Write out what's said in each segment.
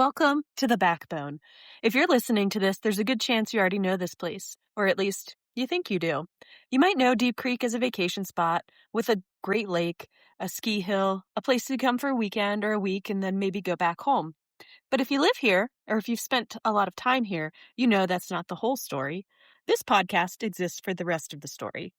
Welcome to The Backbone. If you're listening to this, there's a good chance you already know this place, or at least you think you do. You might know Deep Creek as a vacation spot with a great lake, a ski hill, a place to come for a weekend or a week and then maybe go back home. But if you live here, or if you've spent a lot of time here, you know that's not the whole story. This podcast exists for the rest of the story.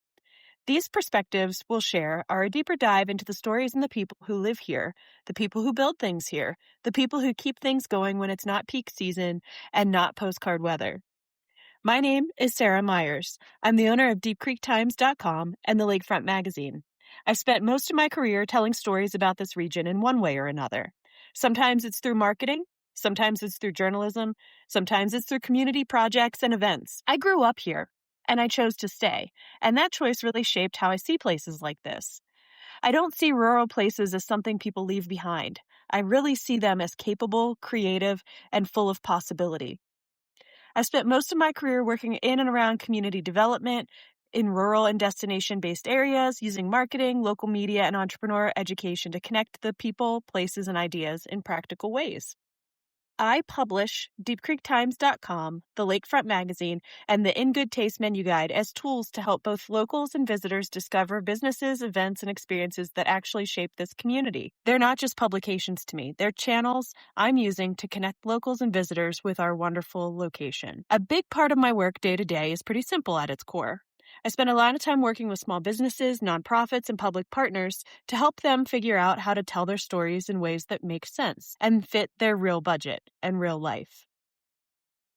These perspectives we'll share are a deeper dive into the stories and the people who live here, the people who build things here, the people who keep things going when it's not peak season and not postcard weather. My name is Sarah Myers. I'm the owner of DeepCreekTimes.com and the Lakefront Magazine. I've spent most of my career telling stories about this region in one way or another. Sometimes it's through marketing, sometimes it's through journalism, sometimes it's through community projects and events. I grew up here, and I chose to stay, and that choice really shaped how I see places like this. I don't see rural places as something people leave behind. I really see them as capable, creative, and full of possibility. I spent most of my career working in and around community development in rural and destination-based areas, using marketing, local media, and entrepreneur education to connect the people, places, and ideas in practical ways. I publish DeepCreekTimes.com, the Lakefront Magazine, and the In Good Taste menu guide as tools to help both locals and visitors discover businesses, events, and experiences that actually shape this community. They're not just publications to me. They're channels I'm using to connect locals and visitors with our wonderful location. A big part of my work day to day is pretty simple at its core. I spend a lot of time working with small businesses, nonprofits, and public partners to help them figure out how to tell their stories in ways that make sense and fit their real budget and real life.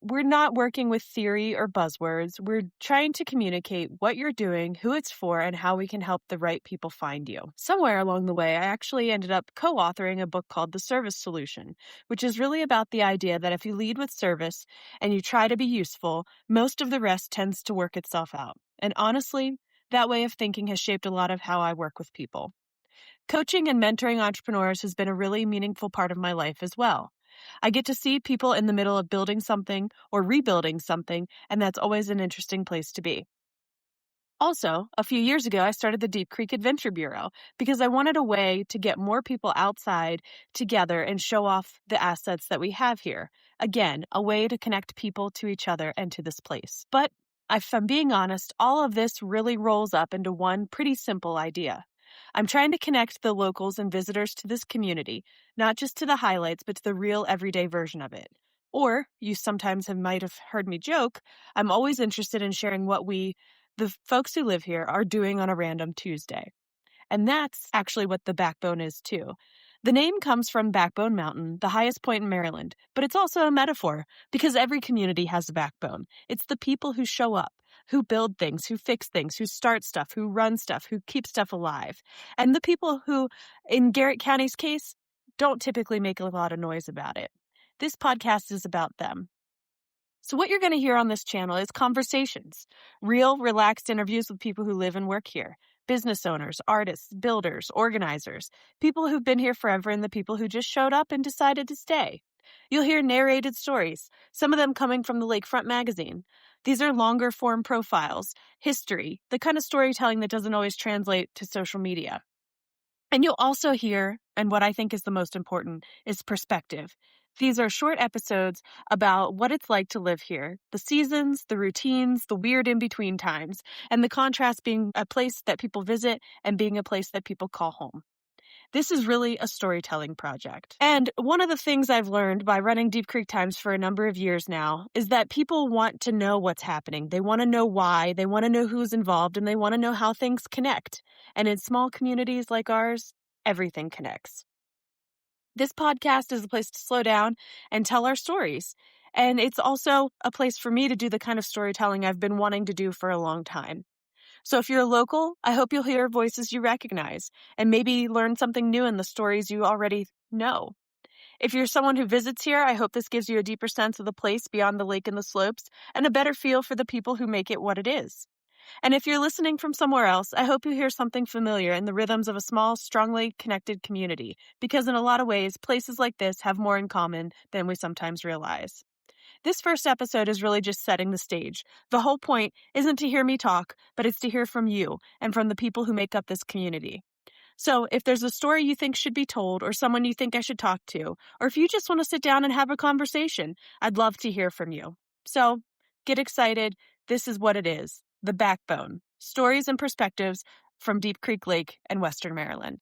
We're not working with theory or buzzwords. We're trying to communicate what you're doing, who it's for, and how we can help the right people find you. Somewhere along the way, I actually ended up co-authoring a book called The Service Solution, which is really about the idea that if you lead with service and you try to be useful, most of the rest tends to work itself out. And honestly, that way of thinking has shaped a lot of how I work with people. Coaching and mentoring entrepreneurs has been a really meaningful part of my life as well. I get to see people in the middle of building something or rebuilding something, and that's always an interesting place to be. Also, a few years ago, I started the Deep Creek Adventure Bureau because I wanted a way to get more people outside together and show off the assets that we have here. Again, a way to connect people to each other and to this place. But if I'm being honest, all of this really rolls up into one pretty simple idea. I'm trying to connect the locals and visitors to this community, not just to the highlights, but to the real everyday version of it. Or, you sometimes might have heard me joke, I'm always interested in sharing what the folks who live here, are doing on a random Tuesday. And that's actually what the Backbone is too. The name comes from Backbone Mountain, the highest point in Maryland, but it's also a metaphor because every community has a backbone. It's the people who show up, who build things, who fix things, who start stuff, who run stuff, who keep stuff alive. And the people who, in Garrett County's case, don't typically make a lot of noise about it. This podcast is about them. So what you're going to hear on this channel is conversations, real, relaxed interviews with people who live and work here, business owners, artists, builders, organizers, people who've been here forever, and the people who just showed up and decided to stay. You'll hear narrated stories, some of them coming from the Lakefront Magazine. These are longer form profiles, history, the kind of storytelling that doesn't always translate to social media. And you'll also hear, and what I think is the most important, is perspective. These are short episodes about what it's like to live here, the seasons, the routines, the weird in-between times, and the contrast being a place that people visit and being a place that people call home. This is really a storytelling project. And one of the things I've learned by running Deep Creek Times for a number of years now is that people want to know what's happening. They want to know why, they want to know who's involved, and they want to know how things connect. And in small communities like ours, everything connects. This podcast is a place to slow down and tell our stories. And it's also a place for me to do the kind of storytelling I've been wanting to do for a long time. So if you're a local, I hope you'll hear voices you recognize and maybe learn something new in the stories you already know. If you're someone who visits here, I hope this gives you a deeper sense of the place beyond the lake and the slopes and a better feel for the people who make it what it is. And if you're listening from somewhere else, I hope you hear something familiar in the rhythms of a small, strongly connected community, because in a lot of ways, places like this have more in common than we sometimes realize. This first episode is really just setting the stage. The whole point isn't to hear me talk, but it's to hear from you and from the people who make up this community. So if there's a story you think should be told or someone you think I should talk to, or if you just want to sit down and have a conversation, I'd love to hear from you. So get excited. This is what it is: The Backbone: Stories and Perspectives from Deep Creek Lake and Western Maryland.